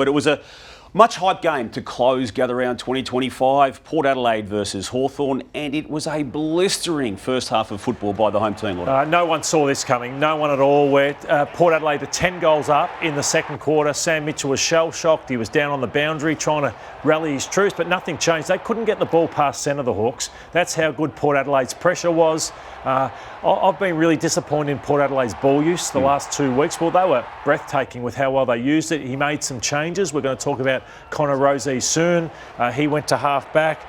But it was a much hype game to close Gather Round 2025, Port Adelaide versus Hawthorn, and it was a blistering first half of football by the home team. No one saw this coming, no one at all. Port Adelaide are 10 goals up in the second quarter. Sam Mitchell was shell-shocked. He was down on the boundary trying to rally his troops, but nothing changed. They couldn't get the ball past centre, the Hawks. That's how good Port Adelaide's pressure was. I've been really disappointed in Port Adelaide's ball use the last 2 weeks. Well, they were breathtaking with how well they used it. He made some changes. We're going to talk about Connor Rozee soon. He went to half back.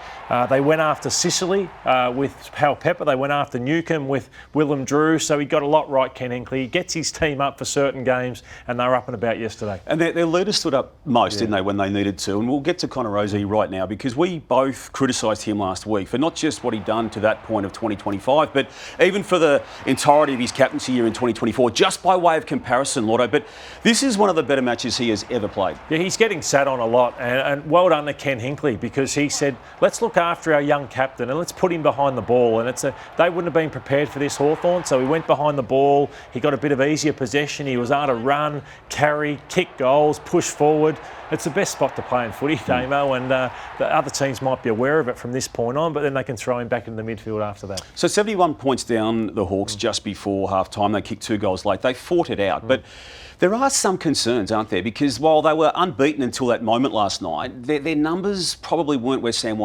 They went after Sicily with Hal Pepper. They went after Newcombe with Willem Drew. So he got a lot right, Ken Hinkley. He gets his team up for certain games, and they were up and about yesterday. And their leaders stood up most, didn't they, when they needed to? And we'll get to Connor Rozee right now, because we both criticised him last week for not just what he'd done to that point of 2025, but even for the entirety of his captaincy year in 2024, just by way of comparison, Lordo. But this is one of the better matches he has ever played. Yeah, he's getting sat on a lot, and well done to Ken Hinkley, because he said, let's look after our young captain and let's put him behind the ball. And they wouldn't have been prepared for this, Hawthorn, so he went behind the ball. He got a bit of easier possession. He was able to run, carry, kick goals, push forward. It's the best spot to play in footy, Damo, and the other teams might be aware of it from this point on, but then they can throw him back into the midfield after that. So 71 points down, the Hawks, just before half-time. They kicked 2 goals late. They fought it out, but there are some concerns, aren't there? Because while they were unbeaten until that moment last night, their numbers probably weren't where Sam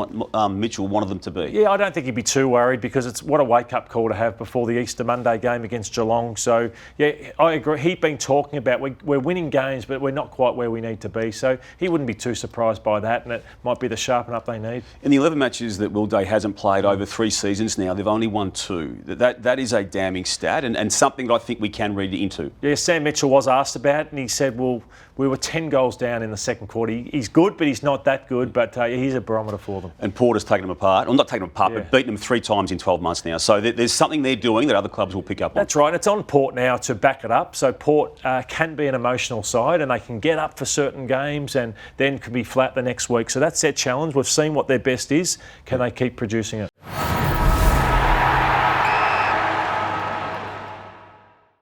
Mitchell wanted them to be. Yeah, I don't think he'd be too worried, because it's what a wake-up call to have before the Easter Monday game against Geelong. So, yeah, I agree. He'd been talking about we're winning games, but we're not quite where we need to be. So he wouldn't be too surprised by that, and it might be the sharpen up they need. In the 11 matches that Will Day hasn't played over 3 seasons now, they've only won 2. That is a damning stat, and something that I think we can read into. Yeah, Sam Mitchell was asked about it, and he said, well, we were 10 goals down in the second quarter. He's good, but he's not that good, but he's a barometer for them. And Port has taken them apart, well, not taken them apart, but beaten them 3 times in 12 months now. So there's something they're doing that other clubs will pick up on. That's right. It's on Port now to back it up. So Port can be an emotional side, and they can get up for certain games and then can be flat the next week. So that's their challenge. We've seen what their best is. Can they keep producing it?